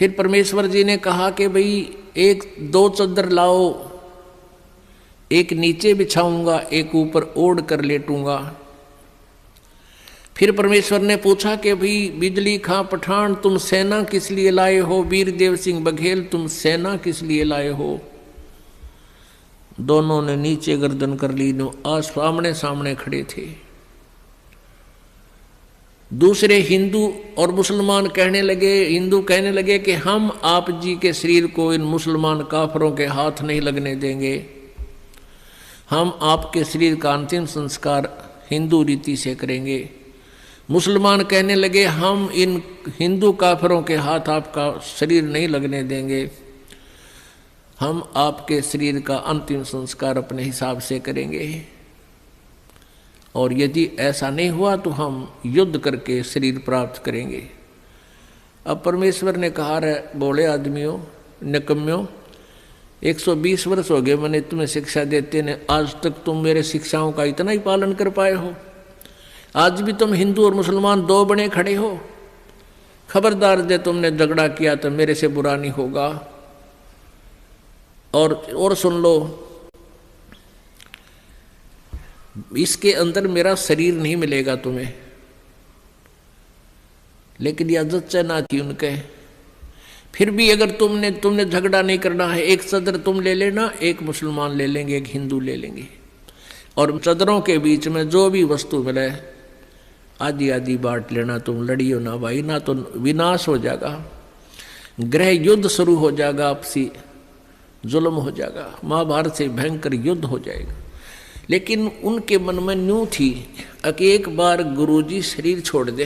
फिर परमेश्वर जी ने कहा कि भाई एक दो चादर लाओ, एक नीचे बिछाऊंगा, एक ऊपर ओढ़ कर लेटूंगा। फिर परमेश्वर ने पूछा कि भाई बिजली खां पठान तुम सेना किस लिए लाए हो, वीर देव सिंह बघेल तुम सेना किस लिए लाए हो। दोनों ने नीचे गर्दन कर ली, आज सामने सामने खड़े थे। दूसरे हिंदू और मुसलमान कहने लगे, हिंदू कहने लगे कि हम आप जी के शरीर को इन मुसलमान काफरों के हाथ नहीं लगने देंगे, हम आपके शरीर का अंतिम संस्कार हिंदू रीति से करेंगे। मुसलमान कहने लगे हम इन हिंदू काफरों के हाथ आपका शरीर नहीं लगने देंगे, हम आपके शरीर का अंतिम संस्कार अपने हिसाब से करेंगे, और यदि ऐसा नहीं हुआ तो हम युद्ध करके शरीर प्राप्त करेंगे। अब परमेश्वर ने कहा रे बोले आदमियों, निकम्यों, 120 वर्ष हो गए मैंने तुम्हें शिक्षा देते ने, आज तक तुम मेरे शिक्षाओं का इतना ही पालन कर पाए हो। आज भी तुम हिंदू और मुसलमान दो बने खड़े हो। खबरदार दे तुमने झगड़ा किया तो मेरे से बुरा नहीं होगा। और सुन लो, इसके अंदर मेरा शरीर नहीं मिलेगा तुम्हें। लेकिन यह जच्चा ना थी उनके। फिर भी अगर तुमने झगड़ा नहीं करना है, एक चदर तुम ले लेना, एक मुसलमान ले लेंगे, एक हिंदू ले लेंगे, और चदरों के बीच में जो भी वस्तु मिले आधी आधी बांट लेना। तुम लड़ियो ना भाई, ना तो विनाश हो जाएगा, गृह युद्ध शुरू हो जाएगा, आपसी जुल्म हो जाएगा, महाभारत से भयंकर युद्ध हो जाएगा। लेकिन उनके मन में न्यू थी कि एक बार गुरुजी शरीर छोड़ दे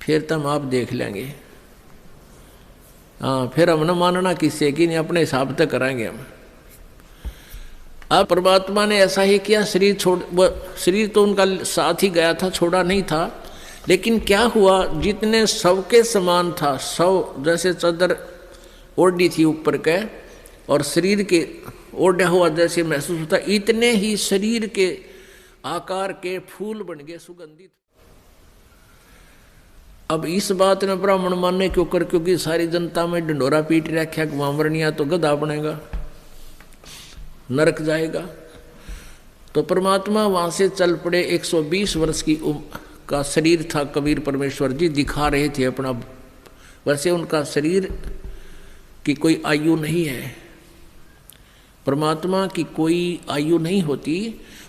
फिर तुम आप देख लेंगे। हाँ, फिर हम न मानना किससे कि नहीं, अपने हिसाब तक कराएंगे हम। अब परमात्मा ने ऐसा ही किया, शरीर तो उनका साथ ही गया था, छोड़ा नहीं था। लेकिन क्या हुआ, जितने सबके समान था, सब जैसे चादर ओढ़ी थी ऊपर के और शरीर के ओढ़ा हुआ जैसे महसूस होता, इतने ही शरीर के आकार के फूल बन गए सुगंधित। अब इस बात में ब्राह्मण मानने क्यों कर, क्योंकि सारी जनता में ढंडोरा पीट रखा कि वामरनिया तो गधा बनेगा, नरक जाएगा। तो परमात्मा वहां से चल पड़े। 120 वर्ष की का शरीर था, कबीर परमेश्वर जी दिखा रहे थे अपना। वैसे उनका शरीर की कोई आयु नहीं है, परमात्मा की कोई आयु नहीं होती।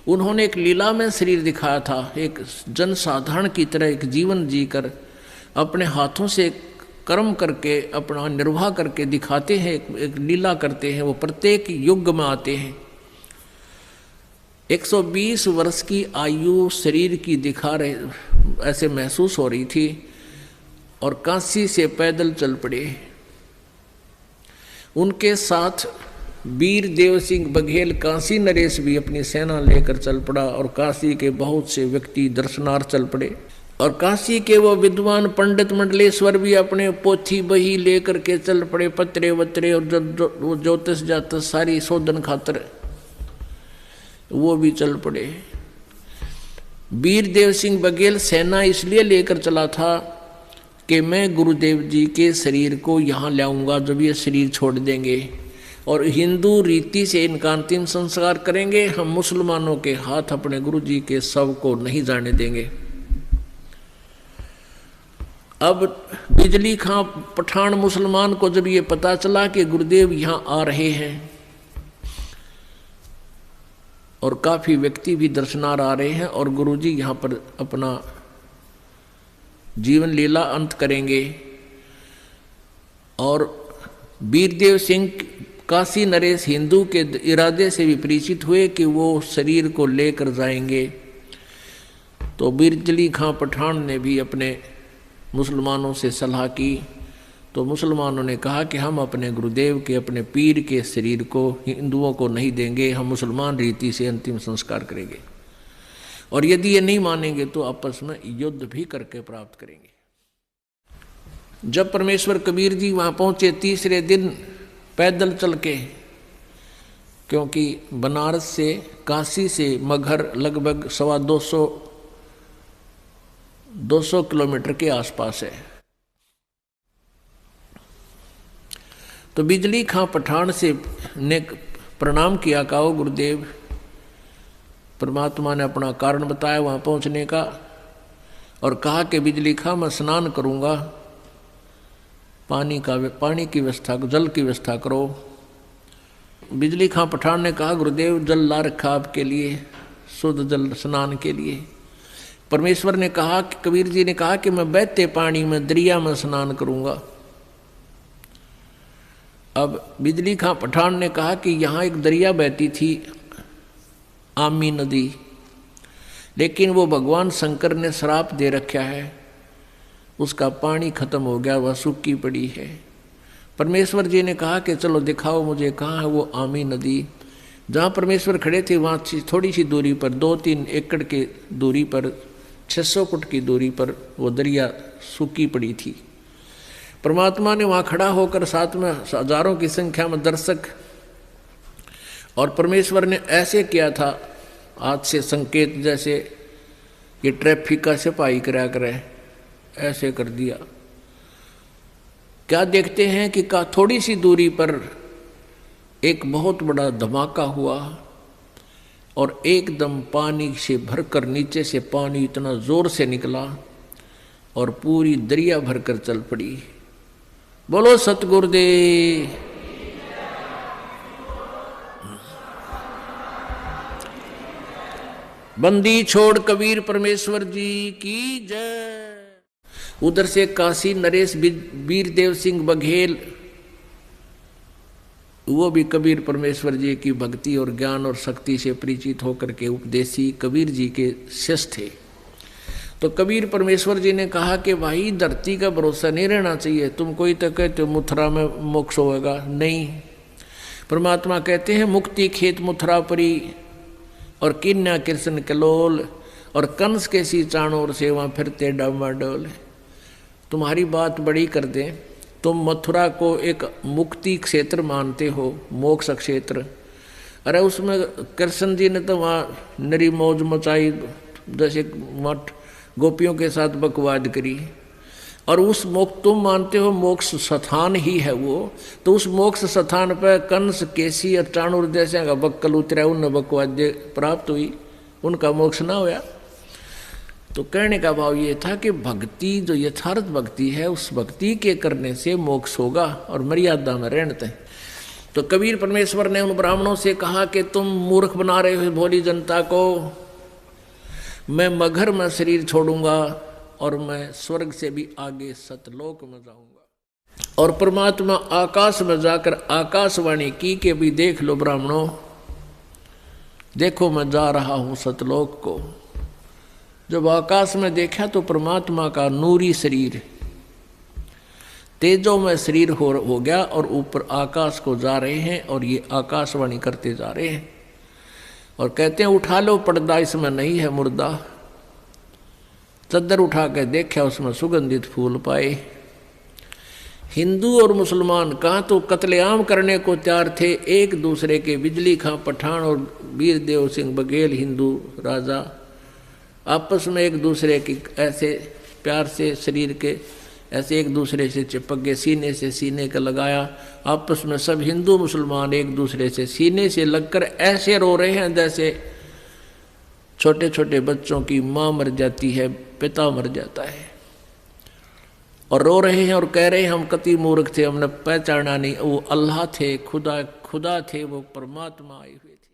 उन्होंने एक लीला में शरीर दिखाया था, एक जनसाधारण की तरह एक जीवन जीकर अपने हाथों से कर्म करके अपना निर्वाह करके दिखाते हैं, एक लीला करते हैं। वो प्रत्येक युग में आते हैं। 120 वर्ष की आयु शरीर की दिखा रहे, ऐसे महसूस हो रही थी, और काशी से पैदल चल पड़े। उनके साथ वीर देव सिंह बघेल काशी नरेश भी अपनी सेना लेकर चल पड़ा, और काशी के बहुत से व्यक्ति दर्शनार्थ चल पड़े। और काशी के वो विद्वान पंडित मंडलेश्वर भी अपने पोथी बही लेकर के चल पड़े, पत्रे वत्रे और ज्योतिष जातस सारी शोधन खातर वो भी चल पड़े। वीर देव सिंह बघेल सेना इसलिए लेकर चला था कि मैं गुरुदेव जी के शरीर को यहाँ लाऊंगा जब ये शरीर छोड़ देंगे, और हिंदू रीति से इनका अंतिम संस्कार करेंगे। हम मुसलमानों के हाथ अपने गुरु जी के शव को नहीं जाने देंगे। अब बिजली खां पठान मुसलमान को जब ये पता चला कि गुरुदेव यहाँ आ रहे हैं, और काफी व्यक्ति भी दर्शनार्थ आ रहे हैं, और गुरुजी यहाँ पर अपना जीवन लीला अंत करेंगे, और वीरदेव सिंह काशी नरेश हिंदू के इरादे से भी परिचित हुए कि वो शरीर को लेकर जाएंगे। तो बिजली खां पठान ने भी अपने मुसलमानों से सलाह की। तो मुसलमानों ने कहा कि हम अपने गुरुदेव के, अपने पीर के शरीर को हिंदुओं को नहीं देंगे, हम मुसलमान रीति से अंतिम संस्कार करेंगे, और यदि ये नहीं मानेंगे तो आपस में युद्ध भी करके प्राप्त करेंगे। जब परमेश्वर कबीर जी वहाँ पहुँचे तीसरे दिन पैदल चल के, क्योंकि बनारस से काशी से मगहर लगभग 200 किलोमीटर के आसपास है। तो बिजली खां पठान से ने प्रणाम किया, कहो गुरुदेव। परमात्मा ने अपना कारण बताया वहाँ पहुँचने का और कहा कि बिजली खां मैं स्नान करूँगा, पानी की व्यवस्था, जल की व्यवस्था करो। बिजली खां पठान ने कहा गुरुदेव जल ला रखा आपके लिए, शुद्ध जल स्नान के लिए। परमेश्वर ने कहा कि कबीर जी ने कहा कि मैं बहते पानी में दरिया में स्नान करूँगा। अब बिजली खां पठान ने कहा कि यहाँ एक दरिया बहती थी, आमी नदी, लेकिन वो भगवान शंकर ने श्राप दे रखा है, उसका पानी खत्म हो गया, वह सूखी पड़ी है। परमेश्वर जी ने कहा कि चलो दिखाओ मुझे कहाँ है वो आमी नदी। जहाँ परमेश्वर खड़े थे वहाँ थोड़ी सी दूरी पर, 2-3 एकड़ के दूरी पर, 600 फुट की दूरी पर वो दरिया सूखी पड़ी थी। परमात्मा ने वहाँ खड़ा होकर साथ में हजारों की संख्या में दर्शक, और परमेश्वर ने ऐसे किया था हाथ से संकेत, जैसे ये ट्रैफिक का सिपाही करा करे, ऐसे कर दिया। क्या देखते हैं कि थोड़ी सी दूरी पर एक बहुत बड़ा धमाका हुआ और एकदम पानी से भरकर नीचे से पानी इतना जोर से निकला और पूरी दरिया भरकर चल पड़ी। बोलो सतगुरुदेव। बंदी छोड़ कबीर परमेश्वर जी की जय। उधर से काशी नरेश वीरदेव सिंह बघेल, वो भी कबीर परमेश्वर जी की भक्ति और ज्ञान और शक्ति से परिचित होकर के उपदेशी कबीर जी के शिष्य थे। तो कबीर परमेश्वर जी ने कहा कि भाई धरती का भरोसा नहीं रहना चाहिए, तुम कोई तो कहते हो मथुरा में मोक्ष होगा, नहीं। परमात्मा कहते हैं मुक्ति खेत मथुरा परी और किन्या कृष्ण कलोल और कंस के सी चाणोर से वहाँ फिरते डामाडोल। तुम्हारी बात बड़ी कर दें, तुम मथुरा को एक मुक्ति क्षेत्र मानते हो, मोक्ष क्षेत्र। अरे उसमें कृष्ण जी ने तो वहाँ नरी मौज मचाई, जैसे मठ गोपियों के साथ बकवाद करी, और उस मोक्ष तुम मानते हो मोक्ष स्थान ही है वो, तो उस मोक्ष स्थान पर कंस केसी और चाणूर जैसे का बक्कल उतरा, उन बकवाद प्राप्त हुई, उनका मोक्ष ना होया। तो कहने का भाव ये था कि भक्ति जो यथार्थ भक्ति है, उस भक्ति के करने से मोक्ष होगा और मर्यादा में रहते हैं। तो कबीर परमेश्वर ने उन ब्राह्मणों से कहा कि तुम मूर्ख बना रहे हो भोली जनता को, मैं मगर में शरीर छोड़ूंगा और मैं स्वर्ग से भी आगे सतलोक में जाऊंगा। और परमात्मा आकाश में जाकर आकाशवाणी की कि भी देख लो ब्राह्मणों, देखो मैं जा रहा हूं सतलोक को। जब आकाश में देखा तो परमात्मा का नूरी शरीर तेजो में शरीर हो गया और ऊपर आकाश को जा रहे हैं, और ये आकाशवाणी करते जा रहे हैं और कहते हैं उठा लो पर्दा, इसमें नहीं है मुर्दा। चद्दर उठा के देखा, उसमें सुगंधित फूल पाए। हिंदू और मुसलमान कहाँ तो कत्लेआम करने को तैयार थे एक दूसरे के। बिजली खां पठान और वीरदेव सिंह बघेल हिंदू राजा आपस में एक दूसरे की ऐसे प्यार से शरीर के ऐसे एक दूसरे से चिपक गए, सीने से सीने का लगाया। आपस में सब हिंदू मुसलमान एक दूसरे से सीने से लगकर ऐसे रो रहे हैं जैसे छोटे छोटे बच्चों की माँ मर जाती है, पिता मर जाता है, और रो रहे हैं और कह रहे हैं हम कति मूर्ख थे, हमने पहचाना नहीं, वो अल्लाह थे, खुदा थे, वो परमात्मा आए हुए थे।